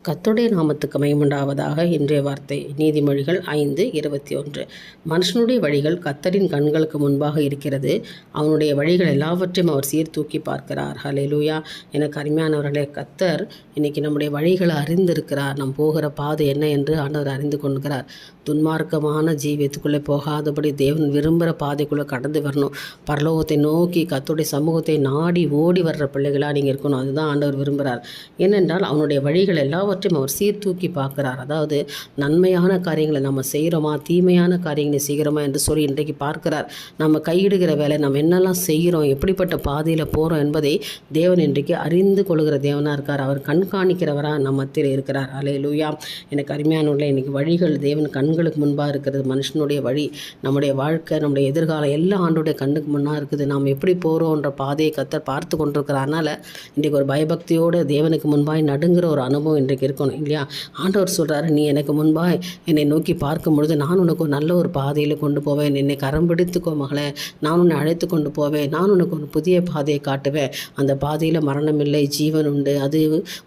கர்த்தருடைய நாமத்துக்கு மகிமையுண்டாவதாக. இன்றைய வார்த்தை நீதிமொழிகள் 5:21. மனுஷனுடைய வழிகள் கர்த்தரின் கண்களுக்கு முன்பாக இருக்கிறது, அவனுடைய வழிகள் எல்லாவற்றையும் அவர் சீர்தூக்கி பார்க்கிறார். ஹல்லேலூயா. எனக்கு அருமையானவர்களே, கர்த்தர் இன்றைக்கி நம்முடைய வழிகளை அறிந்திருக்கிறார். நம் போகிற பாதை என்ன என்று ஆண்டவர் அறிந்து கொள்கிறார். துன்மார்க்கமான ஜீவியத்துக்குள்ளே போகாதபடி தேவன் விரும்புகிற பாதைக்குள்ளே கடந்து வரணும். பரலோகத்தை நோக்கி கர்த்தருடைய சமூகத்தை நாடி ஓடி வர்ற பிள்ளைகளாக நீங்கள் இருக்கணும். அதுதான் ஆண்டவர் விரும்புகிறார். ஏனென்றால் அவனுடைய வழிகள் எல்லாவற்றையும் அவர் சீர்தூக்கி பார்க்கிறார். அதாவது நன்மையான காரியங்களை நம்ம செய்கிறோமா, தீமையான காரியங்களை செய்கிறோமா என்று சொல்லி இன்றைக்கு பார்க்கிறார். நம்ம கையிடுகிற வேலை நம்ம என்னெல்லாம் செய்கிறோம், எப்படிப்பட்ட பாதையில் போகிறோம் என்பதை தேவன் இன்றைக்கு அறிந்து கொள்கிற தேவனாக இருக்கார். அவர் கண்காணிக்கிறவராக நம்ம மத்தியில் இருக்கிறார். அல்லேலூயா. எனக்கு அருமையானவர்களே, இன்றைக்கி வழிகள் தேவன் கண்களுக்கு முன்பாக இருக்கிறது. மனுஷனுடைய வழி, நம்முடைய வாழ்க்கை, நம்முடைய எதிர்காலம் எல்லாம் ஆண்டோடைய கண்ணுக்கு முன்னாக இருக்குது. நாம் எப்படி போகிறோன்ற பாதையை கர்த்தர் பார்த்து கொண்டிருக்கிறாருனால இன்றைக்கு ஒரு பயபக்தியோடு தேவனுக்கு முன்பாக நடுங்கிற ஒரு அனுபவம் இன்றைக்கு இருக்கணும் இல்லையா? ஆண்டவர் சொல்கிறாரு, நீ எனக்கு முன்பாக என்னை நோக்கி பார்க்கும் பொழுது நான் உனக்கு ஒரு நல்ல ஒரு பாதையில் கொண்டு போவேன். என்னை கரம் பிடித்துக்கோ மகளே, நான் உன்னை அழைத்து கொண்டு போவேன். நான் உனக்கு ஒரு புதிய பாதையை காட்டுவேன். அந்த பாதையில் மரணம் இல்லை, ஜீவன் உண்டு. அது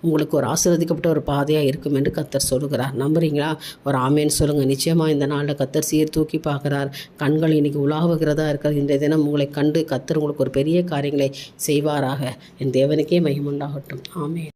உங்களுக்கு ஒரு ஆசீர்வதிக்கப்பட்ட ஒரு பாதையாக இருக்கும் என்று கர்த்தர் சொல்லுகிறார். நம்புறீங்களா? ஒரு ஆமேன்னு சொல்லுங்கள். நிச்சயமாக இந்த நாளில் கர்த்தர் சீர்தூக்கி பார்க்குறார். கண்கள் இன்றைக்கி உலாவுகிறதா இருக்கிறது. இன்றைய தினம் உங்களை கண்டு கர்த்தர் உங்களுக்கு ஒரு பெரிய காரியங்களை செய்வாராக. என் தேவனுக்கே மகிமை உண்டாகட்டும். ஆமென்.